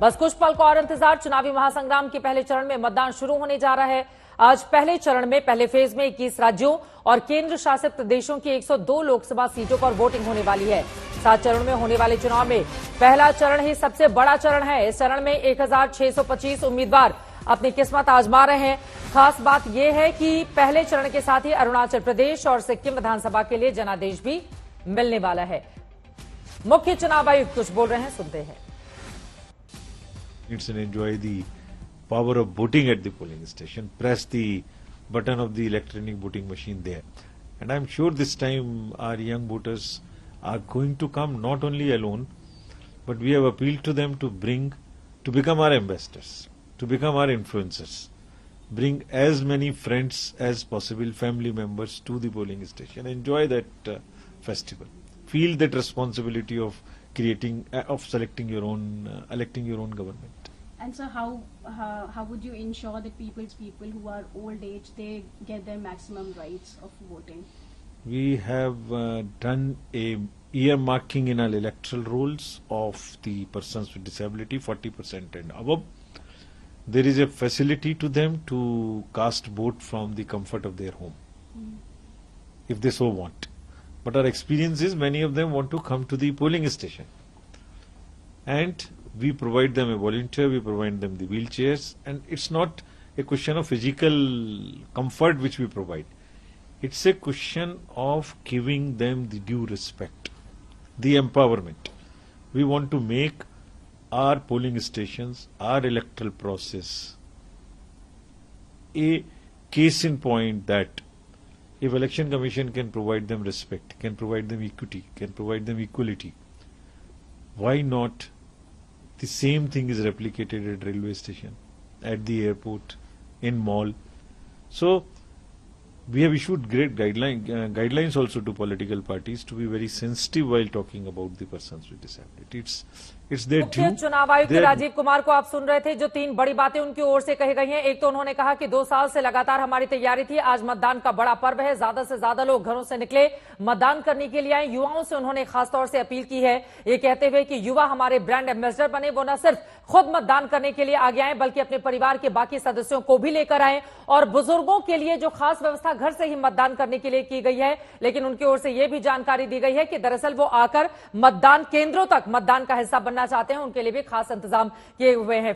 बस कुछ पल का और इंतजार। चुनावी महासंग्राम के पहले चरण में मतदान शुरू होने जा रहा है। आज पहले चरण में पहले फेज में 21 राज्यों और केंद्र शासित प्रदेशों की 102 लोकसभा सीटों पर वोटिंग होने वाली है। 7 चरणों में होने वाले चुनाव में पहला चरण ही सबसे बड़ा चरण है। इस चरण में 1625 उम्मीदवार अपनी किस्मत आजमा रहे हैं। खास बात यह है कि पहले चरण के साथ ही अरुणाचल प्रदेश और सिक्किम विधानसभा के लिए जनादेश भी मिलने वाला है। मुख्य चुनाव आयुक्त कुछ बोल रहे हैं, सुनते हैं। And enjoy the power of voting at the polling station. Press the button of the electronic voting machine there. And I'm sure this time our young voters are going to come not only alone, but we have appealed to them to become our ambassadors, to become our influencers. Bring as many friends as possible, family members to the polling station. Enjoy that festival. Feel that responsibility of selecting your own, electing your own government. And so how would you ensure that people who are old age, they get their maximum rights of voting? We have done a earmarking in our electoral rolls of the persons with disability, 40% and above. There is a facility to them to cast vote from the comfort of their home, if they so want. But our experience is many of them want to come to the polling station. And we provide them a volunteer, we provide them the wheelchairs, and it's not a question of physical comfort which we provide. It's a question of giving them the due respect, the empowerment. We want to make our polling stations, our electoral process a case in point that if Election Commission can provide them respect, can provide them equity, can provide them equality, why not the same thing is replicated at railway station, at the airport, in mall. So we have issued great guidelines also to political parties to be very sensitive while talking about the persons with disability. It's their मुख्य due. चुनाव आयुक्त राजीव कुमार को आप सुन रहे थे, जो 3 बड़ी बातें उनकी ओर से कही गई हैं। एक तो उन्होंने कहा कि 2 साल से लगातार हमारी तैयारी थी, आज मतदान का बड़ा पर्व है, ज्यादा से ज्यादा लोग घरों से निकले, मतदान करने के लिए आए। युवाओं से उन्होंने खासतौर से अपील की है, ये कहते हुए कि युवा हमारे ब्रांड एम्बेसडर बने। वो न सिर्फ खुद मतदान करने के लिए आगे आए, बल्कि अपने परिवार के बाकी सदस्यों को भी लेकर आए। और बुजुर्गों के लिए जो खास व्यवस्था घर से ही मतदान करने के लिए की गई है, लेकिन उनकी ओर से यह भी जानकारी दी गई है कि दरअसल वो आकर मतदान केंद्रों तक मतदान का हिस्सा बनना चाहते हैं, उनके लिए भी खास इंतजाम किए हुए हैं।